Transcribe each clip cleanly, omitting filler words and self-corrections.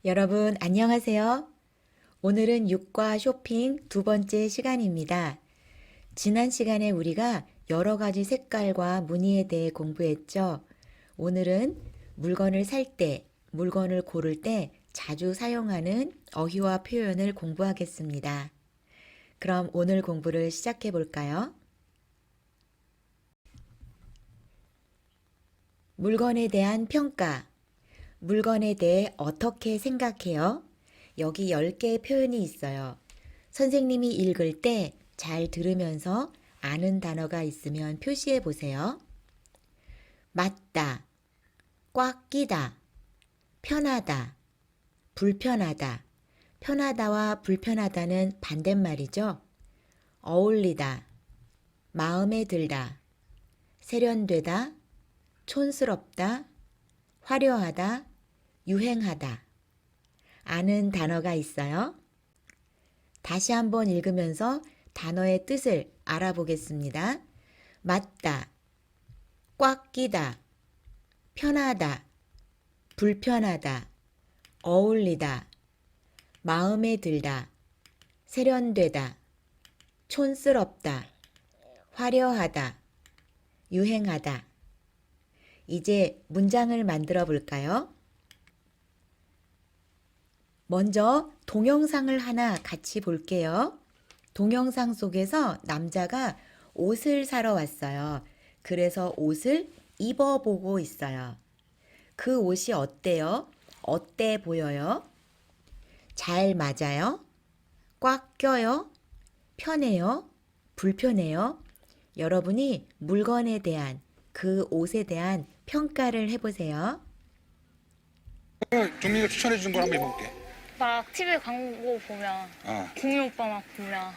여러분, 안녕하세요. 오늘은 육과 쇼핑 두 번째 시간입니다. 지난 시간에 우리가 여러 가지 색깔과 무늬에 대해 공부했죠. 오늘은 물건을 살 때, 물건을 고를 때 자주 사용하는 어휘와 표현을 공부하겠습니다. 그럼 오늘 공부를 시작해 볼까요? 물건에 대한 평가. 물건에 대해 어떻게 생각해요? 여기 10개의 표현이 있어요. 선생님이 읽을 때 잘 들으면서 아는 단어가 있으면 표시해 보세요. 맞다, 꽉 끼다, 편하다, 불편하다. 편하다와 불편하다는 반대말이죠. 어울리다, 마음에 들다, 세련되다, 촌스럽다, 화려하다, 유행하다. 아는 단어가 있어요? 다시 한번 읽으면서 단어의 뜻을 알아보겠습니다. 맞다, 꽉 끼다, 편하다, 불편하다, 어울리다, 마음에 들다, 세련되다, 촌스럽다, 화려하다, 유행하다. 이제 문장을 만들어 볼까요? 먼저 동영상을 하나 같이 볼게요. 동영상 속에서 남자가 옷을 사러 왔어요. 그래서 옷을 입어보고 있어요. 그 옷이 어때요? 어때 보여요? 잘 맞아요? 꽉 껴요? 편해요? 불편해요? 여러분이 물건에 대한 그 옷에 대한 평가를 해보세요. 종민이가 추천해 준 걸 한번 입어볼게. 막 TV 광고 보면 공유 오빠 막 보면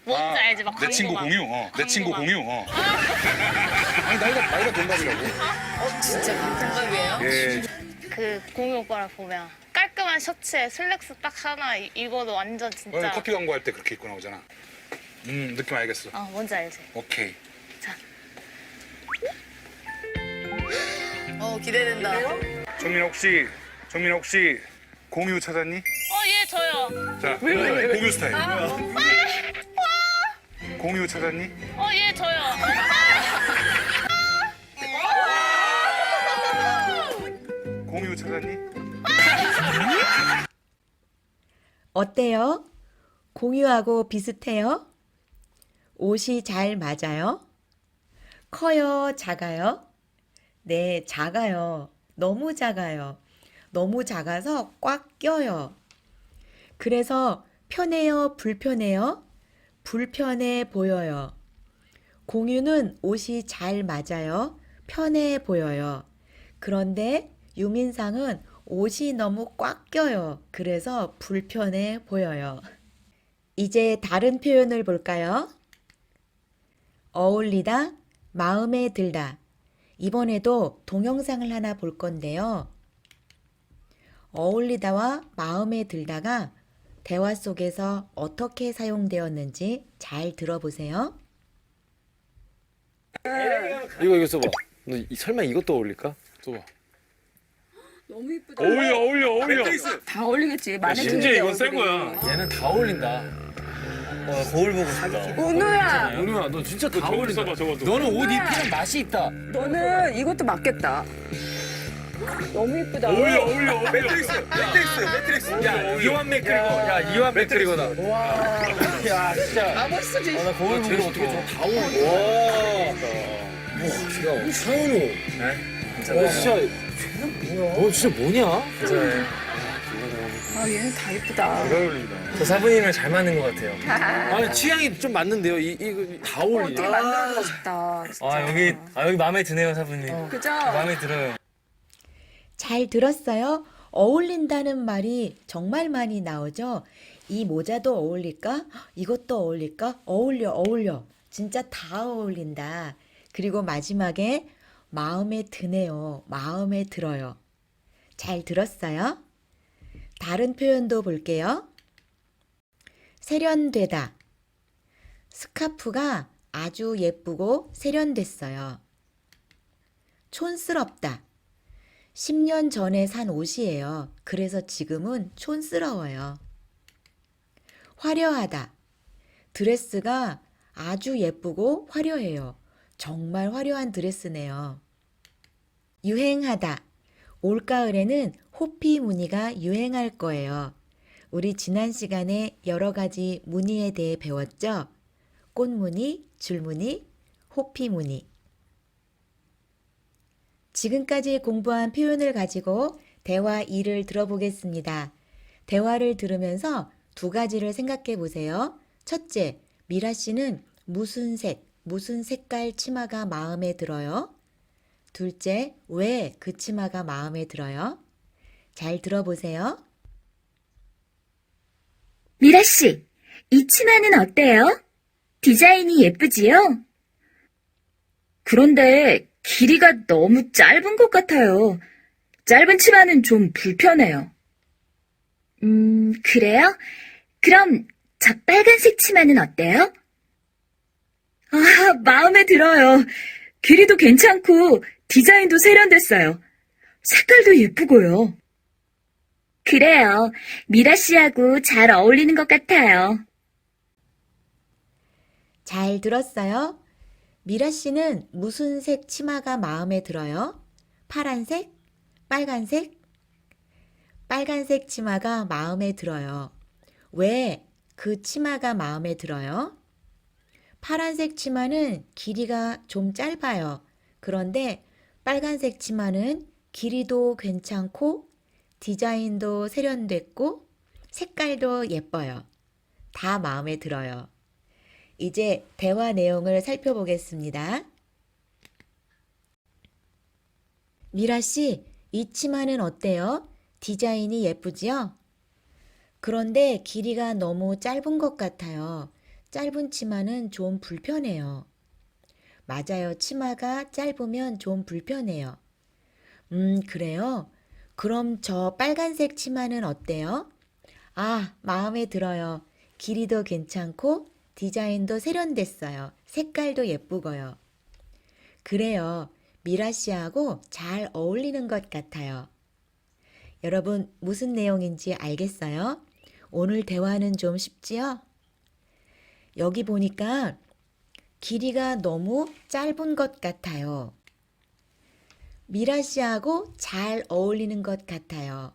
뭔지 아, 알지? 막 내 광고 친구 막. 공유. 내 친구 광고 공유. 아니 나이가 동갑이라고. 진짜 동갑이에요? 예. 그 공유 오빠를 보면 깔끔한 셔츠에 슬랙스 딱 하나 입어도 완전 진짜. 커피 광고 할 때 그렇게 입고 나오잖아. 느낌 알겠어. 뭔지 알지? 오케이. 자, 기대된다. 종민아 혹시 공유 찾았니? 예, 저요. 자, 공유 스타일. 공유 찾았니? 예, 저요. 공유 찾았니? 어때요? 공유하고 비슷해요? 옷이 잘 맞아요? 커요? 작아요? 네, 작아요. 너무 작아요. 너무 작아서 꽉 껴요. 그래서 편해요? 불편해요? 불편해 보여요. 공유는 옷이 잘 맞아요. 편해 보여요. 그런데 유민상은 옷이 너무 꽉 껴요. 그래서 불편해 보여요. 이제 다른 표현을 볼까요? 어울리다, 마음에 들다. 이번에도 동영상을 하나 볼 건데요. 어울리다와 마음에 들다가 대화 속에서 어떻게 사용되었는지 잘 들어보세요. 이거 써봐. 너 설마 이것도 어울릴까? 써봐. 너무 이쁘다. 어울려. 다 어울리겠지. 마음에 심지어 드는데 이건 새 얼굴이. 거야. 얘는 다 어울린다. 거울 보고 사다. 은우야, 은우야, 너 진짜 다 어울린다. 너는 옷 입히는 맛이 있다. 너는 이것도 맞겠다. 너무 이쁘다. 어울려. 매트릭스. 야, 이완 맥그리거다. 와. 야, 진짜. 아 멋있지. 나 거울 보고 어떻게 다 어울려. 와. 야, 차은우. 진짜 뭐냐? 아 얘는 다 이쁘다. 저 사부님이랑 잘 맞는 것 같아요. 아니 취향이 좀 맞는데요. 이거 다 어울리네. 어떻게 만들어보고 싶다. 진짜. 여기 마음에 드네요, 사부님. 그죠? 마음에 들어요. 잘 들었어요? 어울린다는 말이 정말 많이 나오죠? 이 모자도 어울릴까? 이것도 어울릴까? 어울려. 진짜 다 어울린다. 그리고 마지막에 마음에 드네요. 마음에 들어요. 잘 들었어요? 다른 표현도 볼게요. 세련되다. 스카프가 아주 예쁘고 세련됐어요. 촌스럽다. 10년 전에 산 옷이에요. 그래서 지금은 촌스러워요. 화려하다. 드레스가 아주 예쁘고 화려해요. 정말 화려한 드레스네요. 유행하다. 올가을에는 호피 무늬가 유행할 거예요. 우리 지난 시간에 여러 가지 무늬에 대해 배웠죠? 꽃무늬, 줄무늬, 호피 무늬. 지금까지 공부한 표현을 가지고 대화 2를 들어보겠습니다. 대화를 들으면서 두 가지를 생각해 보세요. 첫째, 미라 씨는 무슨 색, 무슨 색깔 치마가 마음에 들어요? 둘째, 왜 그 치마가 마음에 들어요? 잘 들어보세요. 미라 씨, 이 치마는 어때요? 디자인이 예쁘지요? 그런데 길이가 너무 짧은 것 같아요. 짧은 치마는 좀 불편해요. 그래요? 그럼 저 빨간색 치마는 어때요? 아, 마음에 들어요. 길이도 괜찮고 디자인도 세련됐어요. 색깔도 예쁘고요. 그래요. 미라 씨하고 잘 어울리는 것 같아요. 잘 들었어요? 미라 씨는 무슨 색 치마가 마음에 들어요? 파란색? 빨간색? 빨간색 치마가 마음에 들어요. 왜 그 치마가 마음에 들어요? 파란색 치마는 길이가 좀 짧아요. 그런데 빨간색 치마는 길이도 괜찮고 디자인도 세련됐고 색깔도 예뻐요. 다 마음에 들어요. 이제 대화 내용을 살펴보겠습니다. 미라 씨, 이 치마는 어때요? 디자인이 예쁘지요? 그런데 길이가 너무 짧은 것 같아요. 짧은 치마는 좀 불편해요. 맞아요. 치마가 짧으면 좀 불편해요. 그래요? 그럼 저 빨간색 치마는 어때요? 아, 마음에 들어요. 길이도 괜찮고 디자인도 세련됐어요. 색깔도 예쁘고요. 그래요. 미라 씨하고 잘 어울리는 것 같아요. 여러분, 무슨 내용인지 알겠어요? 오늘 대화는 좀 쉽지요? 여기 보니까 길이가 너무 짧은 것 같아요. 미라 씨하고 잘 어울리는 것 같아요.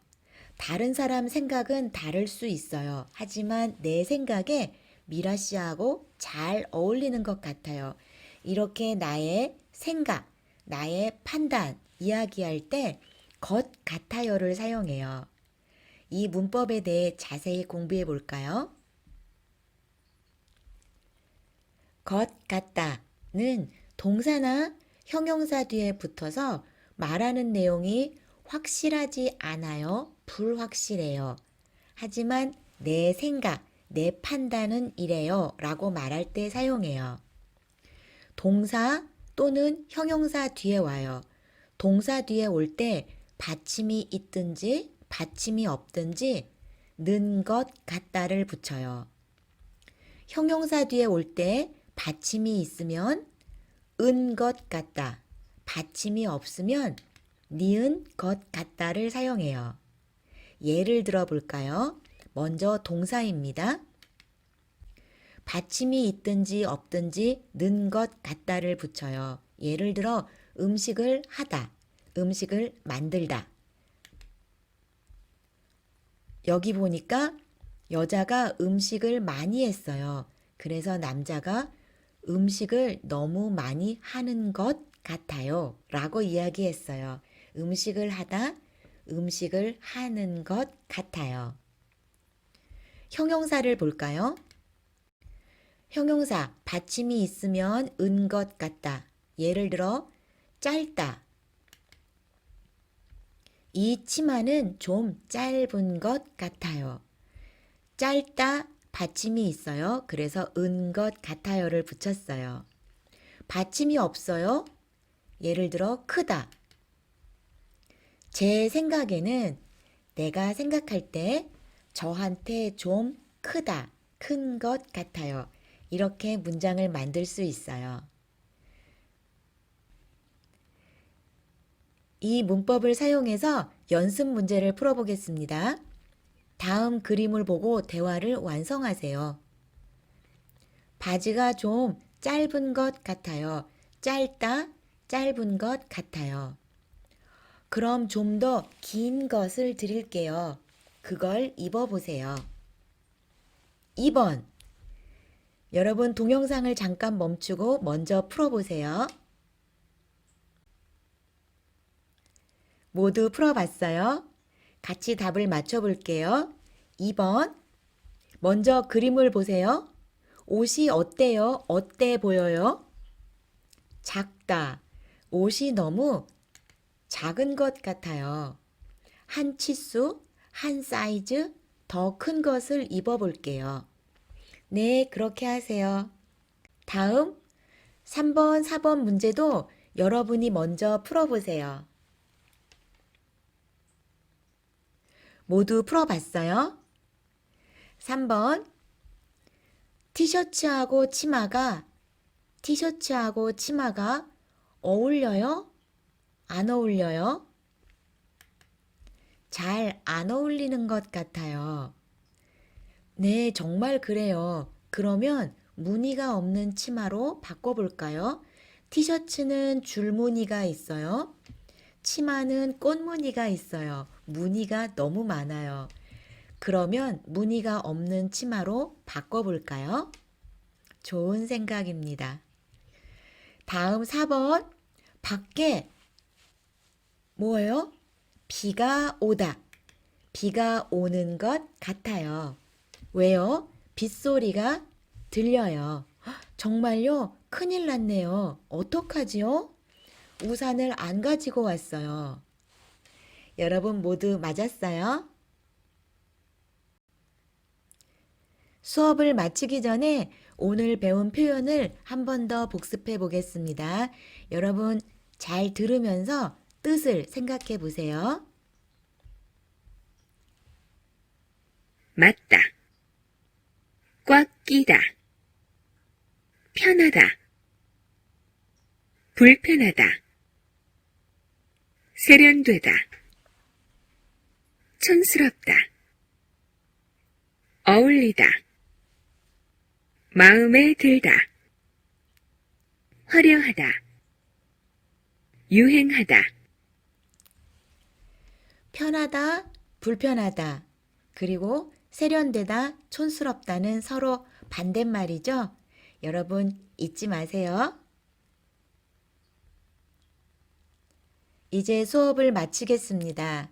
다른 사람 생각은 다를 수 있어요. 하지만 내 생각에 미라 씨하고 잘 어울리는 것 같아요. 이렇게 나의 생각, 나의 판단, 이야기할 때 것 같아요를 사용해요. 이 문법에 대해 자세히 공부해 볼까요? 것 같다는 동사나 형용사 뒤에 붙어서 말하는 내용이 확실하지 않아요. 불확실해요. 하지만 내 생각, 내 판단은 이래요 라고 말할 때 사용해요. 동사 또는 형용사 뒤에 와요. 동사 뒤에 올 때 받침이 있든지 받침이 없든지 는 것 같다를 붙여요. 형용사 뒤에 올 때 받침이 있으면 은 것 같다, 받침이 없으면 니은 것 같다를 사용해요. 예를 들어 볼까요? 먼저 동사입니다. 받침이 있든지 없든지 는 것 같다를 붙여요. 예를 들어 음식을 하다, 음식을 만들다. 여기 보니까 여자가 음식을 많이 했어요. 그래서 남자가 음식을 너무 많이 하는 것 같아요 라고 이야기했어요. 음식을 하다, 음식을 하는 것 같아요. 형용사를 볼까요? 형용사, 받침이 있으면 은 것 같다. 예를 들어 짧다. 이 치마는 좀 짧은 것 같아요. 짧다, 받침이 있어요. 그래서 은 것 같아요를 붙였어요. 받침이 없어요. 예를 들어 크다. 제 생각에는 내가 생각할 때 저한테 좀 크다, 큰 것 같아요. 이렇게 문장을 만들 수 있어요. 이 문법을 사용해서 연습 문제를 풀어보겠습니다. 다음 그림을 보고 대화를 완성하세요. 바지가 좀 짧은 것 같아요. 짧다, 짧은 것 같아요. 그럼 좀 더 긴 것을 드릴게요. 그걸 입어보세요. 2번. 여러분 동영상을 잠깐 멈추고 먼저 풀어보세요. 모두 풀어봤어요? 같이 답을 맞춰볼게요. 2번. 먼저 그림을 보세요. 옷이 어때요? 어때 보여요? 작다. 옷이 너무 작은 것 같아요. 한 치수, 한 사이즈 더 큰 것을 입어볼게요. 네, 그렇게 하세요. 다음 3번, 4번 문제도 여러분이 먼저 풀어보세요. 모두 풀어봤어요? 3번. 티셔츠하고 치마가 어울려요? 안 어울려요? 잘 안 어울리는 것 같아요. 네, 정말 그래요. 그러면 무늬가 없는 치마로 바꿔볼까요? 티셔츠는 줄무늬가 있어요. 치마는 꽃무늬가 있어요. 무늬가 너무 많아요. 그러면 무늬가 없는 치마로 바꿔볼까요? 좋은 생각입니다. 다음 4번. 밖에 뭐예요? 비가 오다. 비가 오는 것 같아요. 왜요? 빗소리가 들려요. 헉, 정말요? 큰일 났네요. 어떡하지요? 우산을 안 가지고 왔어요. 여러분 모두 맞았어요? 수업을 마치기 전에 오늘 배운 표현을 한 번 더 복습해 보겠습니다. 여러분 잘 들으면서 뜻을 생각해 보세요. 맞다. 꽉 끼다. 편하다. 불편하다. 세련되다. 촌스럽다. 어울리다. 마음에 들다. 화려하다. 유행하다. 편하다, 불편하다, 그리고 세련되다, 촌스럽다는 서로 반대말이죠. 여러분 잊지 마세요. 이제 수업을 마치겠습니다.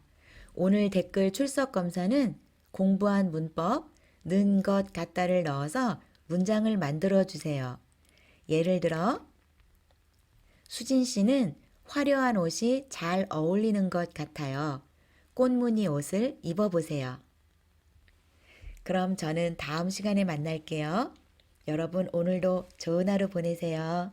오늘 댓글 출석 검사는 공부한 문법, 는 것 같다를 넣어서 문장을 만들어 주세요. 예를 들어 수진 씨는 화려한 옷이 잘 어울리는 것 같아요. 꽃무늬 옷을 입어보세요. 그럼 저는 다음 시간에 만날게요. 여러분 오늘도 좋은 하루 보내세요.